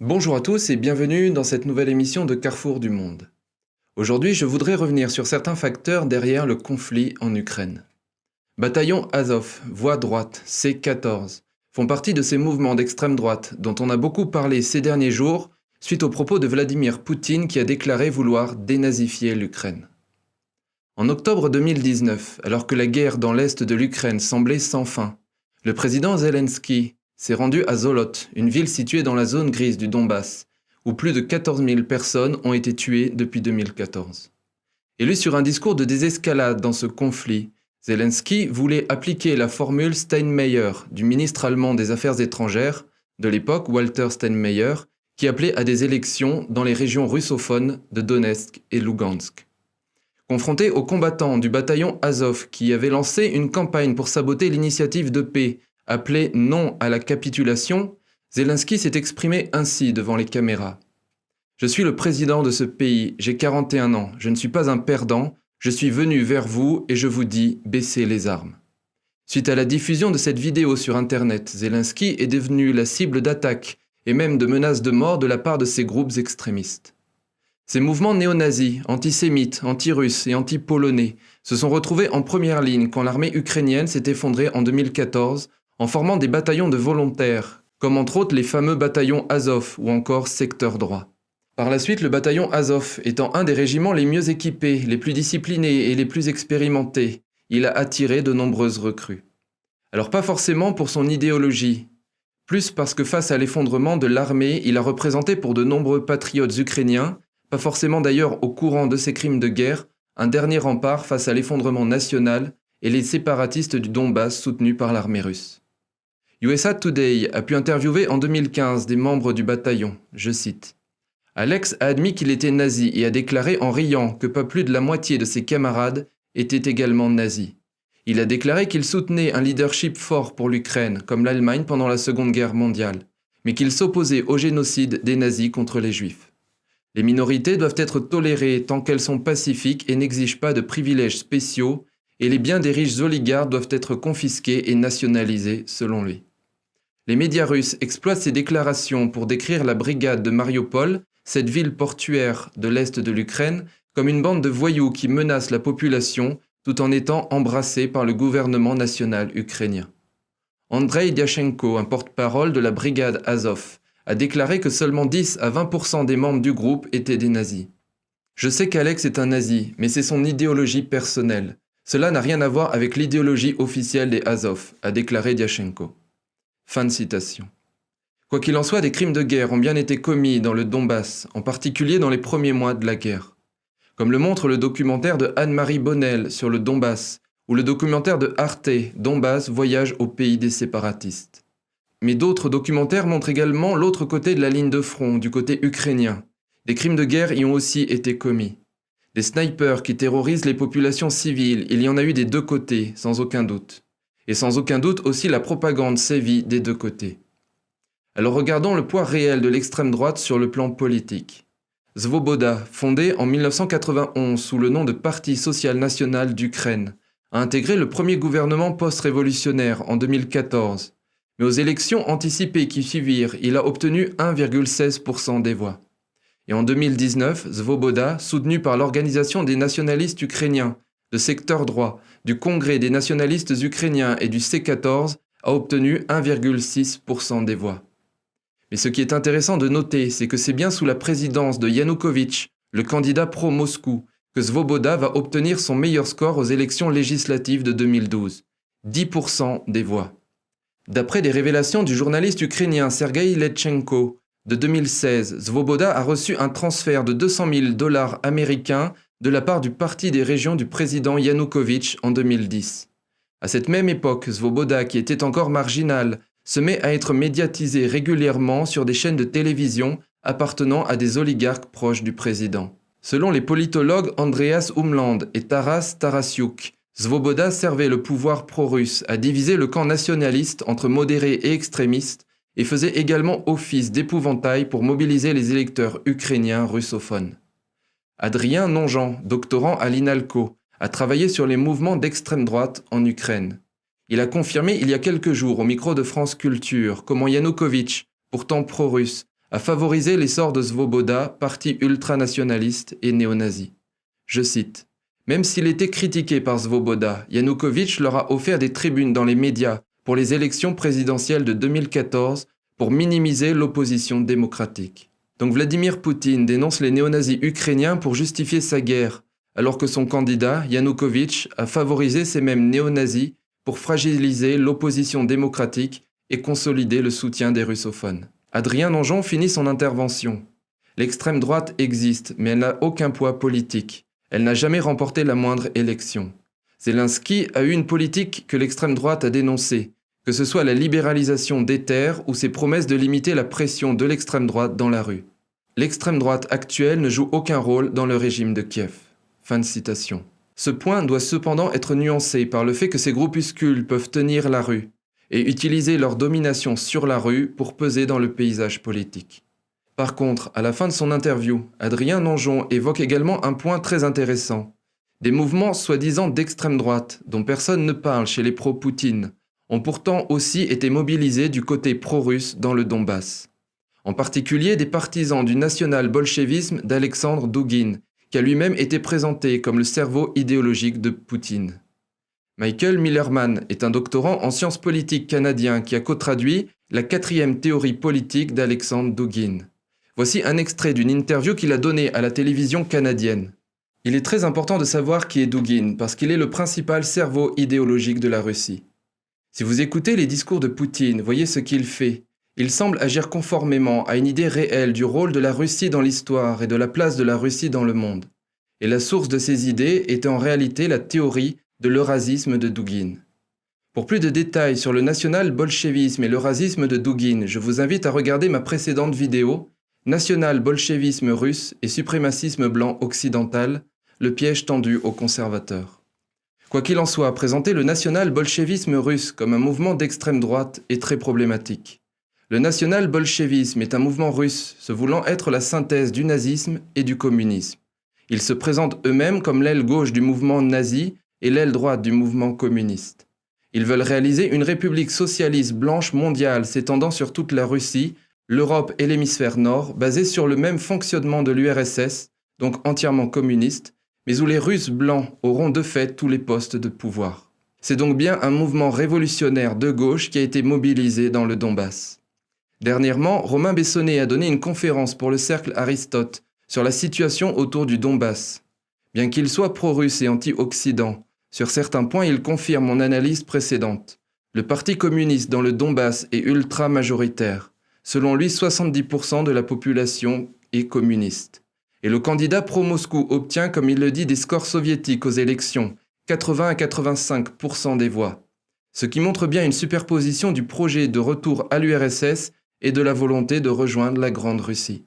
Bonjour à tous et bienvenue dans cette nouvelle émission de Carrefour du Monde. Aujourd'hui, je voudrais revenir sur certains facteurs derrière le conflit en Ukraine. Bataillon Azov, Voie droite, C14 font partie de ces mouvements d'extrême droite dont on a beaucoup parlé ces derniers jours suite aux propos de Vladimir Poutine qui a déclaré vouloir dénazifier l'Ukraine. En octobre 2019, alors que la guerre dans l'est de l'Ukraine semblait sans fin, le président Zelensky s'est rendu à Zolot, une ville située dans la zone grise du Donbass, où plus de 14 000 personnes ont été tuées depuis 2014. Élu sur un discours de désescalade dans ce conflit, Zelensky voulait appliquer la formule Steinmeier du ministre allemand des Affaires étrangères, de l'époque Walter Steinmeier, qui appelait à des élections dans les régions russophones de Donetsk et Lugansk. Confronté aux combattants du bataillon Azov qui avaient lancé une campagne pour saboter l'initiative de paix appelée Non à la capitulation, Zelensky s'est exprimé ainsi devant les caméras. « Je suis le président de ce pays, j'ai 41 ans, je ne suis pas un perdant, je suis venu vers vous et je vous dis baissez les armes. » Suite à la diffusion de cette vidéo sur Internet, Zelensky est devenu la cible d'attaques et même de menaces de mort de la part de ces groupes extrémistes. Ces mouvements néo-nazis, antisémites, anti-russes et anti-polonais se sont retrouvés en première ligne quand l'armée ukrainienne s'est effondrée en 2014 en formant des bataillons de volontaires, comme entre autres les fameux bataillons Azov ou encore Secteur droit. Par la suite, le bataillon Azov étant un des régiments les mieux équipés, les plus disciplinés et les plus expérimentés, il a attiré de nombreuses recrues. Alors pas forcément pour son idéologie, plus parce que face à l'effondrement de l'armée, il a représenté pour de nombreux patriotes ukrainiens, pas forcément d'ailleurs au courant de ces crimes de guerre, un dernier rempart face à l'effondrement national et les séparatistes du Donbass soutenus par l'armée russe. USA Today a pu interviewer en 2015 des membres du bataillon, je cite. Alex a admis qu'il était nazi et a déclaré en riant que pas plus de la moitié de ses camarades étaient également nazis. Il a déclaré qu'il soutenait un leadership fort pour l'Ukraine, comme l'Allemagne pendant la Seconde Guerre mondiale, mais qu'il s'opposait au génocide des nazis contre les juifs. Les minorités doivent être tolérées tant qu'elles sont pacifiques et n'exigent pas de privilèges spéciaux, et les biens des riches oligarques doivent être confisqués et nationalisés, selon lui. Les médias russes exploitent ces déclarations pour décrire la brigade de Mariupol, cette ville portuaire de l'est de l'Ukraine, comme une bande de voyous qui menacent la population tout en étant embrassés par le gouvernement national ukrainien. Andrei Dyachenko, un porte-parole de la brigade Azov, a déclaré que seulement 10 à 20% des membres du groupe étaient des nazis. « Je sais qu'Alex est un nazi, mais c'est son idéologie personnelle. Cela n'a rien à voir avec l'idéologie officielle des Azov », a déclaré Dyachenko. Fin de citation. Quoi qu'il en soit, des crimes de guerre ont bien été commis dans le Donbass, en particulier dans les premiers mois de la guerre. Comme le montre le documentaire de Anne-Marie Bonnel sur le Donbass, ou le documentaire de Arte, Donbass, voyage au pays des séparatistes. Mais d'autres documentaires montrent également l'autre côté de la ligne de front, du côté ukrainien. Des crimes de guerre y ont aussi été commis. Des snipers qui terrorisent les populations civiles, il y en a eu des deux côtés, sans aucun doute. Et sans aucun doute aussi la propagande sévit des deux côtés. Alors regardons le poids réel de l'extrême droite sur le plan politique. Svoboda, fondé en 1991 sous le nom de Parti social national d'Ukraine, a intégré le premier gouvernement post-révolutionnaire en 2014. Mais aux élections anticipées qui suivirent, il a obtenu 1,16% des voix. Et en 2019, Svoboda, soutenu par l'Organisation des nationalistes ukrainiens, de Secteur droit, du Congrès des nationalistes ukrainiens et du C14, a obtenu 1,6% des voix. Mais ce qui est intéressant de noter, c'est que c'est bien sous la présidence de Yanukovych, le candidat pro-Moscou, que Svoboda va obtenir son meilleur score aux élections législatives de 2012, 10% des voix. D'après des révélations du journaliste ukrainien Sergueï Letchenko, de 2016, Svoboda a reçu un transfert de $200 000 américains de la part du Parti des régions du président Yanukovych en 2010. À cette même époque, Svoboda, qui était encore marginal, se met à être médiatisé régulièrement sur des chaînes de télévision appartenant à des oligarques proches du président. Selon les politologues Andreas Umland et Taras Tarasiuk, Svoboda servait le pouvoir pro-russe à diviser le camp nationaliste entre modérés et extrémistes et faisait également office d'épouvantail pour mobiliser les électeurs ukrainiens russophones. Adrien Nonjean, doctorant à l'INALCO, a travaillé sur les mouvements d'extrême droite en Ukraine. Il a confirmé il y a quelques jours au micro de France Culture comment Yanukovych, pourtant pro-russe, a favorisé l'essor de Svoboda, parti ultranationaliste et néo-nazi. Je cite, « Même s'il était critiqué par Svoboda, Yanukovych leur a offert des tribunes dans les médias pour les élections présidentielles de 2014 pour minimiser l'opposition démocratique. » Donc Vladimir Poutine dénonce les néo-nazis ukrainiens pour justifier sa guerre, alors que son candidat, Yanukovych, a favorisé ces mêmes néo-nazis pour fragiliser l'opposition démocratique et consolider le soutien des russophones. Adrien Nonjon finit son intervention. L'extrême droite existe, mais elle n'a aucun poids politique. Elle n'a jamais remporté la moindre élection. Zelensky a eu une politique que l'extrême droite a dénoncée, que ce soit la libéralisation des terres ou ses promesses de limiter la pression de l'extrême droite dans la rue. L'extrême droite actuelle ne joue aucun rôle dans le régime de Kiev. Fin de citation. Ce point doit cependant être nuancé par le fait que ces groupuscules peuvent tenir la rue et utiliser leur domination sur la rue pour peser dans le paysage politique. Par contre, à la fin de son interview, Adrien Nonjon évoque également un point très intéressant. Des mouvements soi-disant d'extrême droite, dont personne ne parle chez les pro-Poutine, ont pourtant aussi été mobilisés du côté pro-russe dans le Donbass. En particulier des partisans du national-bolchevisme d'Alexandre Douguine, qui a lui-même été présenté comme le cerveau idéologique de Poutine. Michael Millerman est un doctorant en sciences politiques canadien qui a co-traduit la 4e théorie politique d'Alexandre Douguine. Voici un extrait d'une interview qu'il a donnée à la télévision canadienne. Il est très important de savoir qui est Douguine parce qu'il est le principal cerveau idéologique de la Russie. Si vous écoutez les discours de Poutine, voyez ce qu'il fait. Il semble agir conformément à une idée réelle du rôle de la Russie dans l'histoire et de la place de la Russie dans le monde. Et la source de ces idées est en réalité la théorie de l'eurasisme de Douguine. Pour plus de détails sur le national-bolchevisme et l'eurasisme de Douguine, je vous invite à regarder ma précédente vidéo « National-bolchevisme russe et suprémacisme blanc occidental, le piège tendu aux conservateurs ». Quoi qu'il en soit, présenter le national-bolchevisme russe comme un mouvement d'extrême droite est très problématique. Le national-bolchevisme est un mouvement russe se voulant être la synthèse du nazisme et du communisme. Ils se présentent eux-mêmes comme l'aile gauche du mouvement nazi et l'aile droite du mouvement communiste. Ils veulent réaliser une république socialiste blanche mondiale s'étendant sur toute la Russie, l'Europe et l'hémisphère nord, basée sur le même fonctionnement de l'URSS, donc entièrement communiste, mais où les Russes blancs auront de fait tous les postes de pouvoir. C'est donc bien un mouvement révolutionnaire de gauche qui a été mobilisé dans le Donbass. Dernièrement, Romain Bessonnet a donné une conférence pour le Cercle Aristote sur la situation autour du Donbass. Bien qu'il soit pro-russe et anti-occident, sur certains points il confirme mon analyse précédente. Le parti communiste dans le Donbass est ultra-majoritaire. Selon lui, 70% de la population est communiste. Et le candidat pro-Moscou obtient, comme il le dit, des scores soviétiques aux élections, 80 à 85% des voix. Ce qui montre bien une superposition du projet de retour à l'URSS et de la volonté de rejoindre la Grande Russie.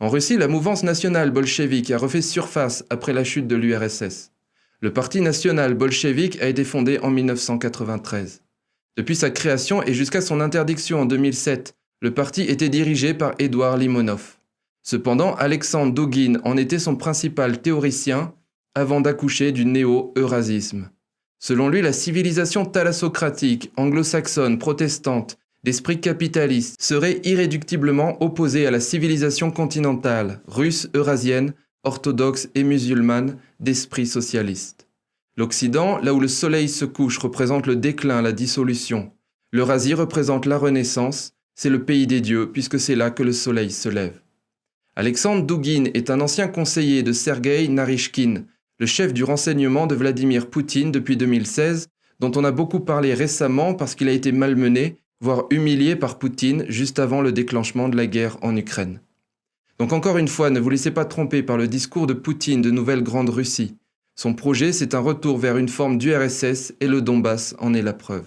En Russie, la mouvance nationale bolchevique a refait surface après la chute de l'URSS. Le Parti national bolchevique a été fondé en 1993. Depuis sa création et jusqu'à son interdiction en 2007, le parti était dirigé par Édouard Limonov. Cependant, Alexandre Douguine en était son principal théoricien avant d'accoucher du néo-eurasisme. Selon lui, la civilisation thalassocratique, anglo-saxonne, protestante, d'esprit capitaliste serait irréductiblement opposée à la civilisation continentale, russe, eurasienne, orthodoxe et musulmane d'esprit socialiste. L'Occident, là où le soleil se couche, représente le déclin, la dissolution. L'Eurasie représente la renaissance, c'est le pays des dieux puisque c'est là que le soleil se lève. Alexandre Douguine est un ancien conseiller de Sergueï Narishkin, le chef du renseignement de Vladimir Poutine depuis 2016, dont on a beaucoup parlé récemment parce qu'il a été malmené, voire humilié par Poutine juste avant le déclenchement de la guerre en Ukraine. Donc encore une fois, ne vous laissez pas tromper par le discours de Poutine de Nouvelle Grande Russie. Son projet, c'est un retour vers une forme d'URSS et le Donbass en est la preuve.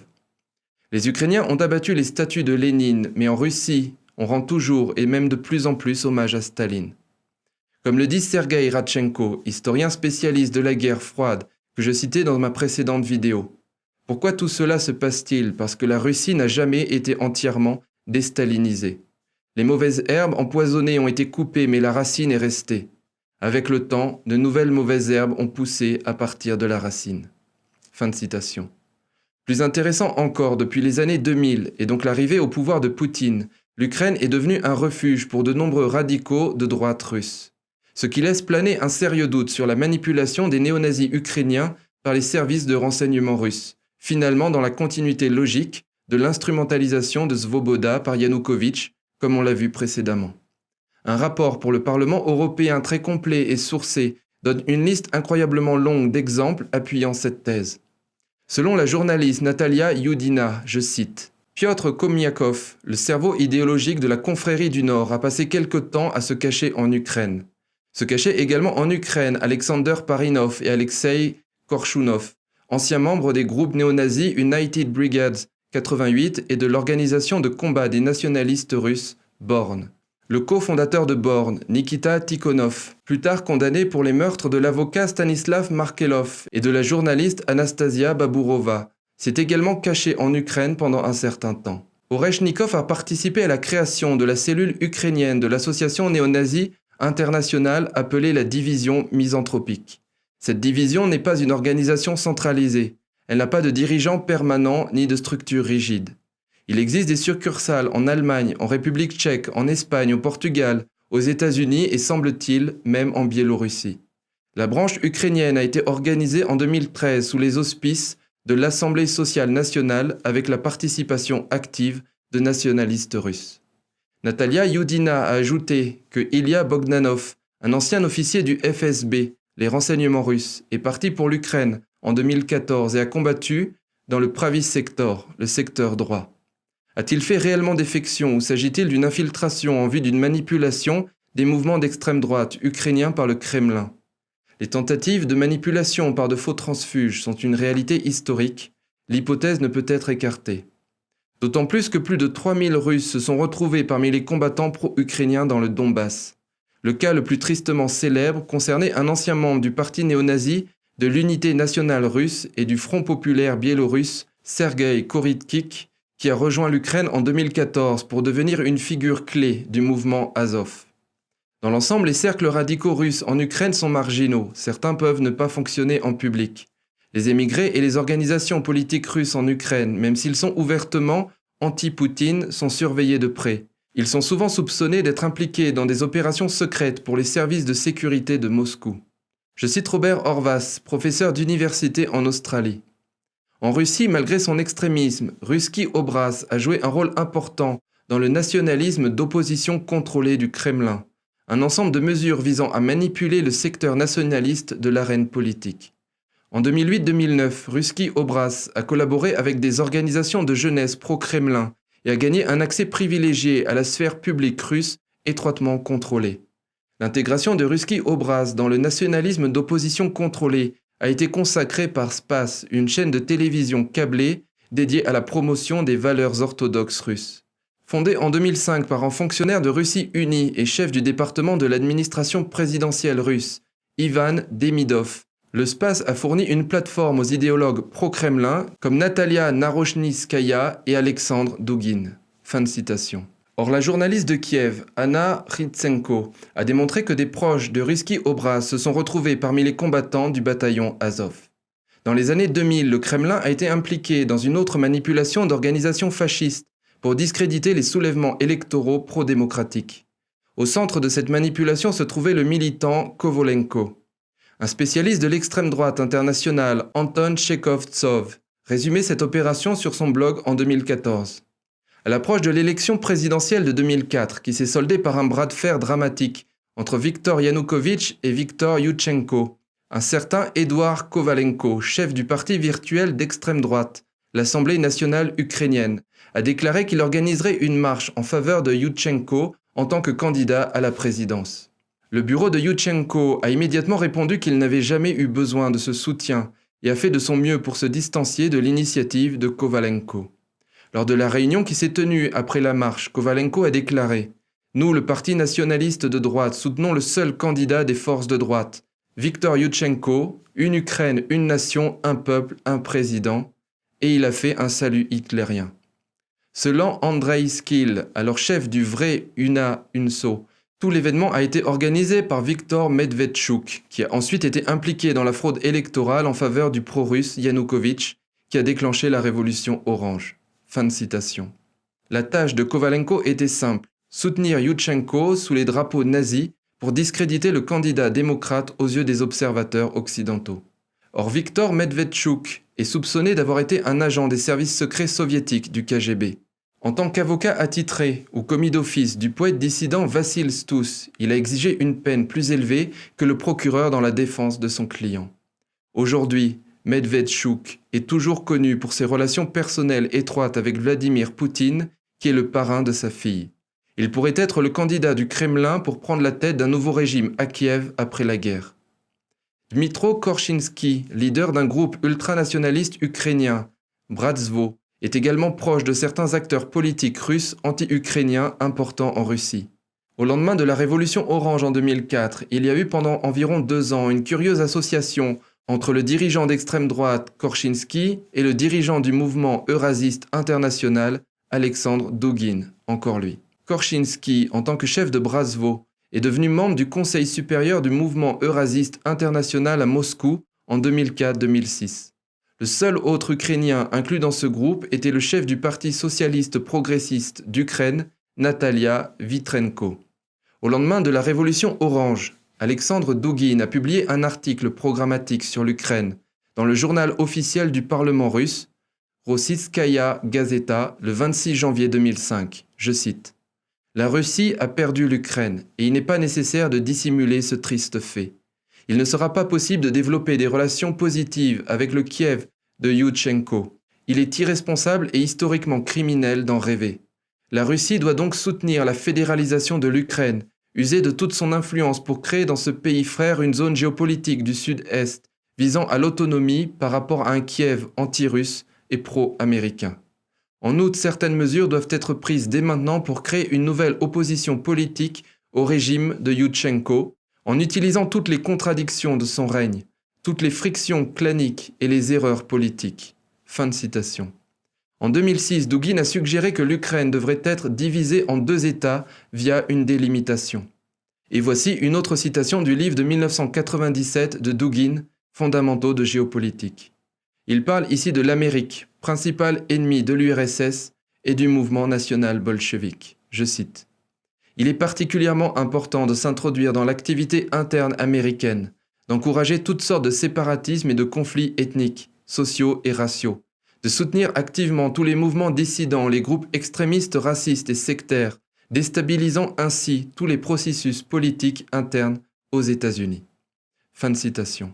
Les Ukrainiens ont abattu les statues de Lénine, mais en Russie, on rend toujours et même de plus en plus hommage à Staline. Comme le dit Sergueï Radchenko, historien spécialiste de la guerre froide, que je citais dans ma précédente vidéo. Pourquoi tout cela se passe-t-il? Parce que la Russie n'a jamais été entièrement déstalinisée. Les mauvaises herbes empoisonnées ont été coupées, mais la racine est restée. Avec le temps, de nouvelles mauvaises herbes ont poussé à partir de la racine. Fin de citation. Plus intéressant encore, depuis les années 2000, et donc l'arrivée au pouvoir de Poutine, L'Ukraine est devenue un refuge pour de nombreux radicaux de droite russe, ce qui laisse planer un sérieux doute sur la manipulation des néo-nazis ukrainiens par les services de renseignement russes, finalement dans la continuité logique de l'instrumentalisation de Svoboda par Yanukovych, comme on l'a vu précédemment. Un rapport pour le Parlement européen très complet et sourcé donne une liste incroyablement longue d'exemples appuyant cette thèse. Selon la journaliste Natalia Youdina, je cite, « Piotr Komiakov, le cerveau idéologique de la confrérie du Nord, a passé quelque temps à se cacher en Ukraine. Se cachaient également en Ukraine Alexander Parinov et Alexei Korchunov, anciens membres des groupes néo-nazis United Brigades 88 et de l'organisation de combat des nationalistes russes, Born. Le cofondateur de Born, Nikita Tikhonov, plus tard condamné pour les meurtres de l'avocat Stanislav Markelov et de la journaliste Anastasia Baburova, s'est également caché en Ukraine pendant un certain temps. Oreshnikov a participé à la création de la cellule ukrainienne de l'association néo-nazie internationale appelée la Division misanthropique. Cette division n'est pas une organisation centralisée. Elle n'a pas de dirigeant permanent ni de structure rigide. Il existe des succursales en Allemagne, en République tchèque, en Espagne, au Portugal, aux États-Unis et semble-t-il même en Biélorussie. La branche ukrainienne a été organisée en 2013 sous les auspices de l'Assemblée sociale nationale avec la participation active de nationalistes russes. Natalia Youdina a ajouté que Ilya Bogdanov, un ancien officier du FSB, les renseignements russes, est parti pour l'Ukraine en 2014 et a combattu dans le Pravi Sector, le secteur droit. A-t-il fait réellement défection ou s'agit-il d'une infiltration en vue d'une manipulation des mouvements d'extrême droite ukrainiens par le Kremlin? Les tentatives de manipulation par de faux transfuges sont une réalité historique. L'hypothèse ne peut être écartée. D'autant plus que plus de 3000 Russes se sont retrouvés parmi les combattants pro-ukrainiens dans le Donbass. Le cas le plus tristement célèbre concernait un ancien membre du parti néo-nazi, de l'Unité nationale russe et du Front populaire biélorusse, Sergueï Korytkik, qui a rejoint l'Ukraine en 2014 pour devenir une figure clé du mouvement Azov. Dans l'ensemble, les cercles radicaux russes en Ukraine sont marginaux, certains peuvent ne pas fonctionner en public. Les émigrés et les organisations politiques russes en Ukraine, même s'ils sont ouvertement anti-Poutine, sont surveillés de près. Ils sont souvent soupçonnés d'être impliqués dans des opérations secrètes pour les services de sécurité de Moscou. Je cite Robert Horvath, professeur d'université en Australie. En Russie, malgré son extrémisme, Ruski Obraz a joué un rôle important dans le nationalisme d'opposition contrôlée du Kremlin, un ensemble de mesures visant à manipuler le secteur nationaliste de l'arène politique. En 2008-2009, Ruski Obraz a collaboré avec des organisations de jeunesse pro-Kremlin et a gagné un accès privilégié à la sphère publique russe étroitement contrôlée. L'intégration de Ruski Obraz dans le nationalisme d'opposition contrôlée a été consacrée par Spas, une chaîne de télévision câblée dédiée à la promotion des valeurs orthodoxes russes. Fondée en 2005 par un fonctionnaire de Russie unie et chef du département de l'administration présidentielle russe, Ivan Demidov, le Spas a fourni une plateforme aux idéologues pro-Kremlin comme Natalia Naroshnitskaya et Alexandre Dugin. Fin de citation. Or, la journaliste de Kiev, Anna Ritsenko, a démontré que des proches de Ruski Obraz se sont retrouvés parmi les combattants du bataillon Azov. Dans les années 2000, le Kremlin a été impliqué dans une autre manipulation d'organisations fascistes pour discréditer les soulèvements électoraux pro-démocratiques. Au centre de cette manipulation se trouvait le militant Kovalenko. Un spécialiste de l'extrême droite internationale, Anton Chekovtsov, résumait cette opération sur son blog en 2014. À l'approche de l'élection présidentielle de 2004, qui s'est soldée par un bras de fer dramatique entre Viktor Yanukovych et Viktor Yushchenko, un certain Eduard Kovalenko, chef du parti virtuel d'extrême droite, l'Assemblée nationale ukrainienne, a déclaré qu'il organiserait une marche en faveur de Yushchenko en tant que candidat à la présidence. Le bureau de Yushchenko a immédiatement répondu qu'il n'avait jamais eu besoin de ce soutien et a fait de son mieux pour se distancier de l'initiative de Kovalenko. Lors de la réunion qui s'est tenue après la marche, Kovalenko a déclaré « Nous, le parti nationaliste de droite, soutenons le seul candidat des forces de droite, Viktor Yushchenko, une Ukraine, une nation, un peuple, un président. » Et il a fait un salut hitlérien. Selon Andrei Skil, alors chef du vrai UNA-UNSO, tout l'événement a été organisé par Viktor Medvedchuk, qui a ensuite été impliqué dans la fraude électorale en faveur du pro-russe Yanukovych, qui a déclenché la révolution orange. Fin de citation. La tâche de Kovalenko était simple, soutenir Youtchenko sous les drapeaux nazis pour discréditer le candidat démocrate aux yeux des observateurs occidentaux. Or Viktor Medvedchuk est soupçonné d'avoir été un agent des services secrets soviétiques du KGB. En tant qu'avocat attitré ou commis d'office du poète dissident Vassil Stous, il a exigé une peine plus élevée que le procureur dans la défense de son client. Aujourd'hui, Medvedchuk est toujours connu pour ses relations personnelles étroites avec Vladimir Poutine, qui est le parrain de sa fille. Il pourrait être le candidat du Kremlin pour prendre la tête d'un nouveau régime à Kiev après la guerre. Dmytro Korchinski, leader d'un groupe ultranationaliste ukrainien, Bratstvo, est également proche de certains acteurs politiques russes anti-ukrainiens importants en Russie. Au lendemain de la révolution orange en 2004, il y a eu pendant environ 2 ans une curieuse association entre le dirigeant d'extrême droite Korchinski et le dirigeant du mouvement eurasiste international Alexandre Dugin, encore lui. Korchinski, en tant que chef de Bratstvo, est devenu membre du Conseil supérieur du mouvement eurasiste international à Moscou en 2004-2006. Le seul autre Ukrainien inclus dans ce groupe était le chef du Parti socialiste progressiste d'Ukraine, Natalia Vitrenko. Au lendemain de la révolution orange, Alexandre Dugin a publié un article programmatique sur l'Ukraine dans le journal officiel du Parlement russe, Rossitskaya Gazeta, le 26 janvier 2005. Je cite : « La Russie a perdu l'Ukraine et il n'est pas nécessaire de dissimuler ce triste fait. Il ne sera pas possible de développer des relations positives avec le Kiev de Youtchenko. Il est irresponsable et historiquement criminel d'en rêver. La Russie doit donc soutenir la fédéralisation de l'Ukraine, user de toute son influence pour créer dans ce pays frère une zone géopolitique du Sud-Est visant à l'autonomie par rapport à un Kiev anti-russe et pro-américain. En outre, certaines mesures doivent être prises dès maintenant pour créer une nouvelle opposition politique au régime de Youtchenko, en utilisant toutes les contradictions de son règne, toutes les frictions claniques et les erreurs politiques. » Fin de citation. En 2006, Dugin a suggéré que l'Ukraine devrait être divisée en 2 États via une délimitation. Et voici une autre citation du livre de 1997 de Dugin, Fondamentaux de géopolitique. Il parle ici de l'Amérique, principal ennemi de l'URSS et du mouvement national bolchevique. Je cite : « Il est particulièrement important de s'introduire dans l'activité interne américaine, d'encourager toutes sortes de séparatismes et de conflits ethniques, sociaux et raciaux, de soutenir activement tous les mouvements dissidents, les groupes extrémistes racistes et sectaires, déstabilisant ainsi tous les processus politiques internes aux États-Unis. » Fin de citation.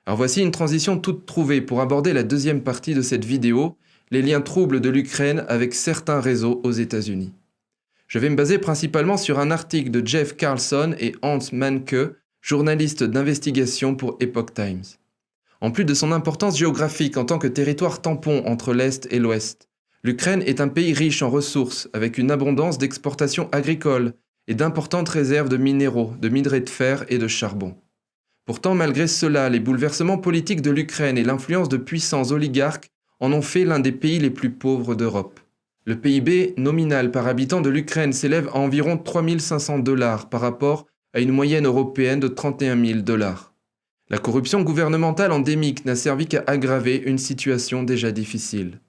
Alors voici une transition toute trouvée pour aborder la deuxième partie de cette vidéo, les liens troubles de l'Ukraine avec certains réseaux aux États-Unis. Je vais me baser principalement sur un article de Jeff Carlson et Hans Mahnke, journalistes d'investigation pour Epoch Times. En plus de son importance géographique en tant que territoire tampon entre l'Est et l'Ouest, l'Ukraine est un pays riche en ressources avec une abondance d'exportations agricoles et d'importantes réserves de minéraux, de minerais de fer et de charbon. Pourtant, malgré cela, les bouleversements politiques de l'Ukraine et l'influence de puissants oligarques en ont fait l'un des pays les plus pauvres d'Europe. Le PIB nominal par habitant de l'Ukraine s'élève à environ 3 500 $ par rapport à une moyenne européenne de 31 000 $. La corruption gouvernementale endémique n'a servi qu'à aggraver une situation déjà difficile.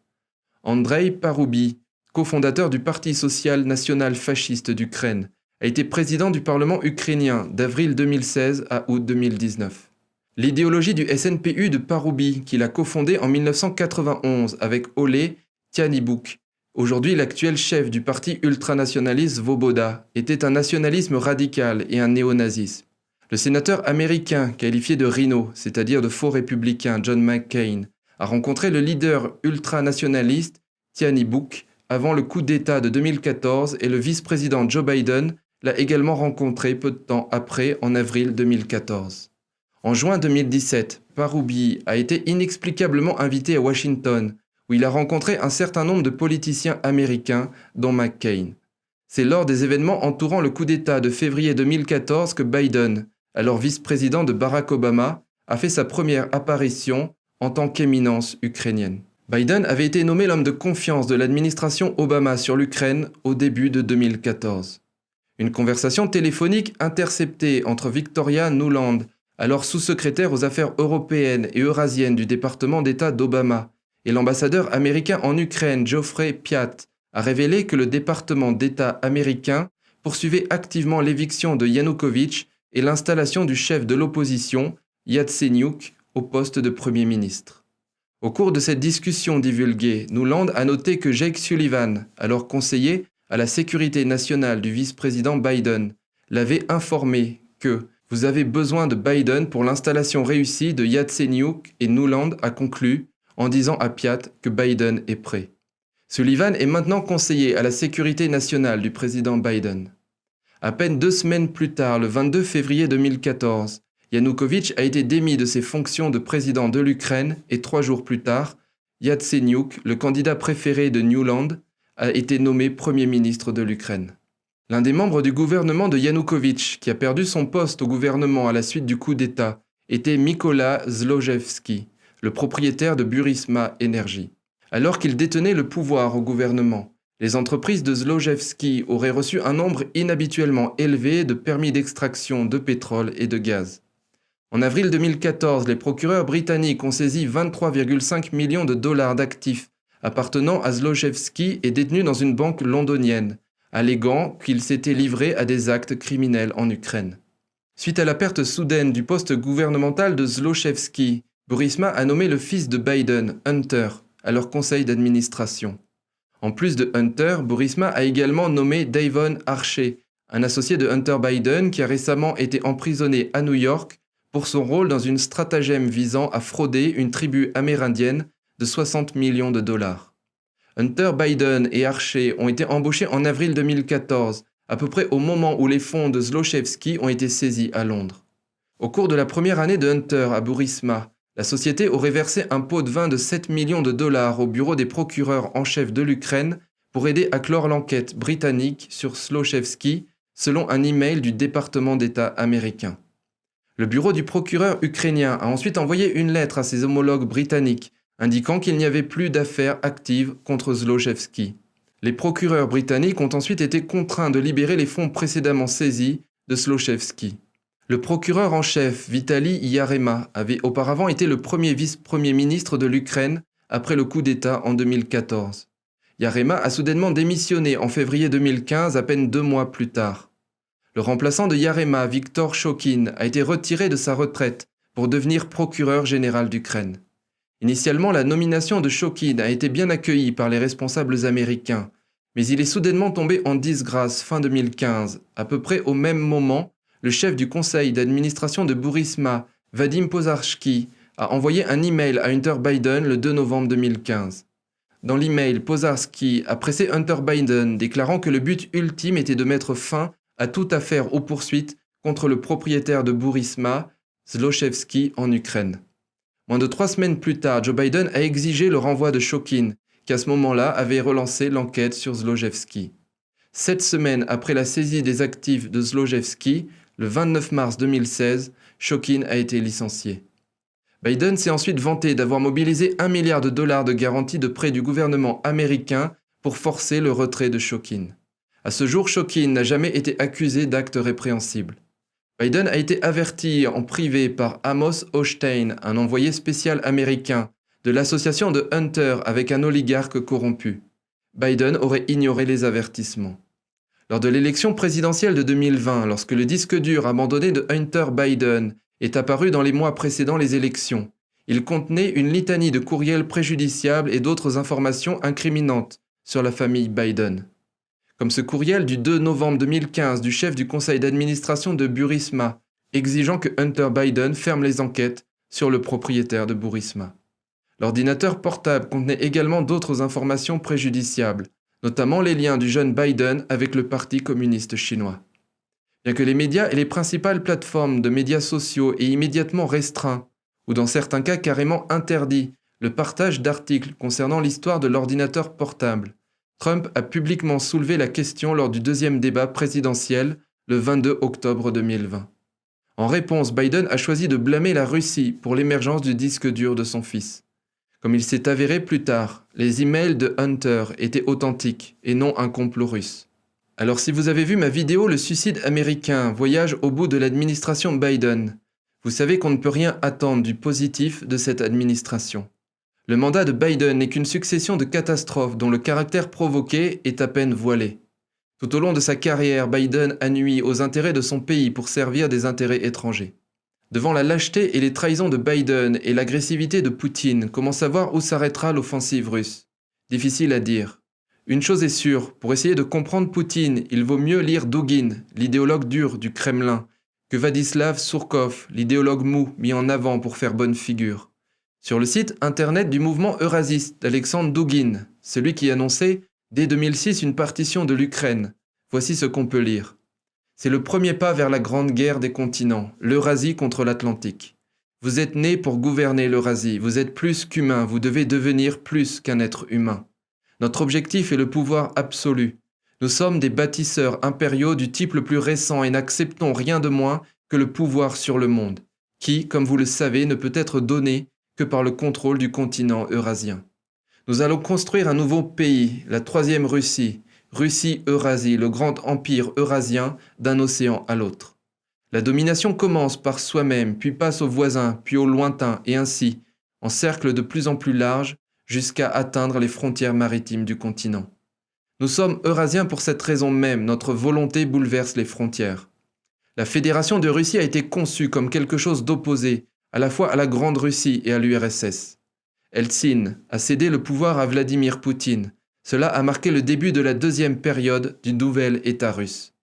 Andrei Paroubi, cofondateur du Parti social national fasciste d'Ukraine, a été président du Parlement ukrainien d'avril 2016 à août 2019. L'idéologie du SNPU de Paroubi, qu'il a cofondé en 1991 avec Oleh Tyahnybok, aujourd'hui l'actuel chef du parti ultranationaliste Svoboda, était un nationalisme radical et un néonazisme. Le sénateur américain, qualifié de rhino, c'est-à-dire de faux républicain, John McCain, a rencontré le leader ultranationaliste Tyahnybok avant le coup d'État de 2014 et le vice-président Joe Biden l'a également rencontré peu de temps après, en avril 2014. En juin 2017, Paroubi a été inexplicablement invité à Washington, où il a rencontré un certain nombre de politiciens américains, dont McCain. C'est lors des événements entourant le coup d'État de février 2014 que Biden, alors vice-président de Barack Obama, a fait sa première apparition en tant qu'éminence ukrainienne. Biden avait été nommé l'homme de confiance de l'administration Obama sur l'Ukraine au début de 2014. Une conversation téléphonique interceptée entre Victoria Nuland, alors sous-secrétaire aux affaires européennes et eurasiennes du département d'État d'Obama, et l'ambassadeur américain en Ukraine Geoffrey Piat, a révélé que le département d'État américain poursuivait activement l'éviction de Yanukovych et l'installation du chef de l'opposition, Yatsenyuk, au poste de Premier ministre. Au cours de cette discussion divulguée, Nuland a noté que Jake Sullivan, alors conseiller à la sécurité nationale du vice-président Biden, l'avait informé que « Vous avez besoin de Biden pour l'installation réussie de Yatsenyuk » et Nuland a conclu en disant à Piat que Biden est prêt. Sullivan est maintenant conseiller à la sécurité nationale du président Biden. À peine 2 semaines plus tard, le 22 février 2014, Yanukovych a été démis de ses fonctions de président de l'Ukraine et 3 jours plus tard, Yatsenyuk, le candidat préféré de Nuland, a été nommé Premier ministre de l'Ukraine. L'un des membres du gouvernement de Yanukovych, qui a perdu son poste au gouvernement à la suite du coup d'État, était Mykola Zlochevski, le propriétaire de Burisma Energy. Alors qu'il détenait le pouvoir au gouvernement, les entreprises de Zlochevski auraient reçu un nombre inhabituellement élevé de permis d'extraction de pétrole et de gaz. En avril 2014, les procureurs britanniques ont saisi 23,5 millions de dollars d'actifs appartenant à Zlochevski et détenus dans une banque londonienne, alléguant qu'il s'était livré à des actes criminels en Ukraine. Suite à la perte soudaine du poste gouvernemental de Zlochevski, Burisma a nommé le fils de Biden, Hunter, à leur conseil d'administration. En plus de Hunter, Burisma a également nommé Davon Archer, un associé de Hunter Biden qui a récemment été emprisonné à New York pour son rôle dans une stratagème visant à frauder une tribu amérindienne de 60 millions de dollars. Hunter Biden et Archer ont été embauchés en avril 2014, à peu près au moment où les fonds de Zlochevski ont été saisis à Londres. Au cours de la première année de Hunter à Burisma, la société aurait versé un pot de vin de 7 millions de dollars au bureau des procureurs en chef de l'Ukraine pour aider à clore l'enquête britannique sur Zlochevski, selon un email du département d'État américain. Le bureau du procureur ukrainien a ensuite envoyé une lettre à ses homologues britanniques indiquant qu'il n'y avait plus d'affaires actives contre Zlochevski. Les procureurs britanniques ont ensuite été contraints de libérer les fonds précédemment saisis de Zlochevski. Le procureur en chef, Vitaly Yarema, avait auparavant été le premier vice-premier ministre de l'Ukraine après le coup d'État en 2014. Yarema a soudainement démissionné en février 2015, à peine 2 mois plus tard. Le remplaçant de Yarema, Viktor Shokin, a été retiré de sa retraite pour devenir procureur général d'Ukraine. Initialement, la nomination de Shokin a été bien accueillie par les responsables américains, mais il est soudainement tombé en disgrâce fin 2015, à peu près au même moment. Le chef du conseil d'administration de Burisma, Vadim Pozarski, a envoyé un email à Hunter Biden le 2 novembre 2015. Dans l'email, Pozarski a pressé Hunter Biden, déclarant que le but ultime était de mettre fin à toute affaire ou poursuite contre le propriétaire de Burisma, Zlochevski, en Ukraine. Moins de 3 semaines plus tard, Joe Biden a exigé le renvoi de Shokin, qui à ce moment-là avait relancé l'enquête sur Zlochevski. 7 semaines après la saisie des actifs de Zlochevski, le 29 mars 2016, Shokin a été licencié. Biden s'est ensuite vanté d'avoir mobilisé 1 milliard de dollars de garantie de prêt du gouvernement américain pour forcer le retrait de Shokin. À ce jour, Shokin n'a jamais été accusé d'actes répréhensibles. Biden a été averti en privé par Amos Hochstein, un envoyé spécial américain, de l'association de Hunter avec un oligarque corrompu. Biden aurait ignoré les avertissements. Lors de l'élection présidentielle de 2020, lorsque le disque dur abandonné de Hunter Biden est apparu dans les mois précédant les élections, il contenait une litanie de courriels préjudiciables et d'autres informations incriminantes sur la famille Biden. Comme ce courriel du 2 novembre 2015 du chef du conseil d'administration de Burisma, exigeant que Hunter Biden ferme les enquêtes sur le propriétaire de Burisma. L'ordinateur portable contenait également d'autres informations préjudiciables, notamment les liens du jeune Biden avec le Parti communiste chinois. Bien que les médias et les principales plateformes de médias sociaux aient immédiatement restreint, ou dans certains cas carrément interdit, le partage d'articles concernant l'histoire de l'ordinateur portable, Trump a publiquement soulevé la question lors du 2e débat présidentiel le 22 octobre 2020. En réponse, Biden a choisi de blâmer la Russie pour l'émergence du disque dur de son fils. Comme il s'est avéré plus tard, les emails de Hunter étaient authentiques et non un complot russe. Alors si vous avez vu ma vidéo « Le suicide américain, voyage au bout de l'administration Biden », vous savez qu'on ne peut rien attendre du positif de cette administration. Le mandat de Biden n'est qu'une succession de catastrophes dont le caractère provoqué est à peine voilé. Tout au long de sa carrière, Biden a nui aux intérêts de son pays pour servir des intérêts étrangers. Devant la lâcheté et les trahisons de Biden et l'agressivité de Poutine, comment savoir où s'arrêtera l'offensive russe? Difficile à dire. Une chose est sûre, pour essayer de comprendre Poutine, il vaut mieux lire Douguine, l'idéologue dur du Kremlin, que Vladislav Surkov, l'idéologue mou mis en avant pour faire bonne figure. Sur le site internet du mouvement eurasiste d'Alexandre Douguine, celui qui annonçait dès 2006 une partition de l'Ukraine, voici ce qu'on peut lire. C'est le premier pas vers la grande guerre des continents, l'Eurasie contre l'Atlantique. Vous êtes né pour gouverner l'Eurasie, vous êtes plus qu'humain, vous devez devenir plus qu'un être humain. Notre objectif est le pouvoir absolu. Nous sommes des bâtisseurs impériaux du type le plus récent et n'acceptons rien de moins que le pouvoir sur le monde, qui, comme vous le savez, ne peut être donné que par le contrôle du continent eurasien. Nous allons construire un nouveau pays, la troisième Russie, Russie-Eurasie, le grand empire eurasien d'un océan à l'autre. La domination commence par soi-même, puis passe aux voisins, puis aux lointains, et ainsi, en cercle de plus en plus large, jusqu'à atteindre les frontières maritimes du continent. Nous sommes eurasiens pour cette raison même, notre volonté bouleverse les frontières. La Fédération de Russie a été conçue comme quelque chose d'opposé, à la fois à la Grande Russie et à l'URSS. Eltsine a cédé le pouvoir à Vladimir Poutine. Cela a marqué le début de la deuxième période du nouvel État russe.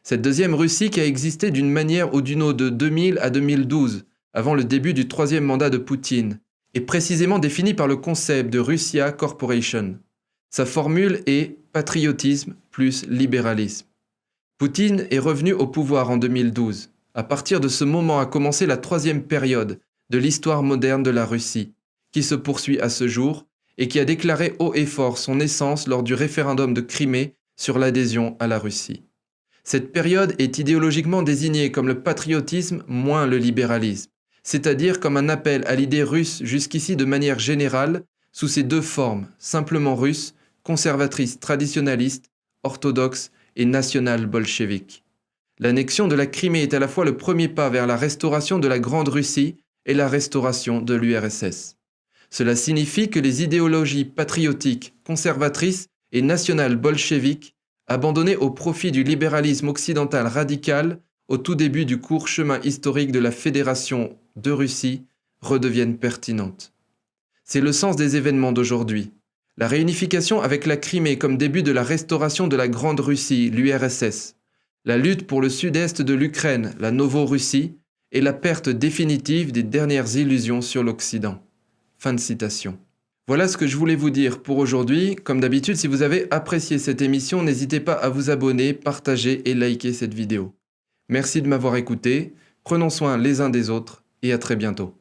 Cette deuxième Russie qui a existé d'une manière ou d'une autre de 2000 à 2012, avant le début du troisième mandat de Poutine, est précisément définie par le concept de Russia Corporation. Sa formule est patriotisme plus libéralisme. Poutine est revenu au pouvoir en 2012. À partir de ce moment a commencé la troisième période de l'histoire moderne de la Russie, qui se poursuit à ce jour et qui a déclaré haut et fort son essence lors du référendum de Crimée sur l'adhésion à la Russie. Cette période est idéologiquement désignée comme le patriotisme moins le libéralisme, c'est-à-dire comme un appel à l'idée russe jusqu'ici de manière générale sous ses deux formes, simplement russe, conservatrice traditionnaliste, orthodoxe et national-bolchevique. L'annexion de la Crimée est à la fois le premier pas vers la restauration de la Grande Russie et la restauration de l'URSS. Cela signifie que les idéologies patriotiques, conservatrices et national-bolcheviques, abandonnées au profit du libéralisme occidental radical au tout début du court chemin historique de la Fédération de Russie, redeviennent pertinentes. C'est le sens des événements d'aujourd'hui. La réunification avec la Crimée comme début de la restauration de la Grande Russie, l'URSS, la lutte pour le sud-est de l'Ukraine, la Novorussie, et la perte définitive des dernières illusions sur l'Occident. Fin de citation. Voilà ce que je voulais vous dire pour aujourd'hui. Comme d'habitude, si vous avez apprécié cette émission, n'hésitez pas à vous abonner, partager et liker cette vidéo. Merci de m'avoir écouté, prenons soin les uns des autres et à très bientôt.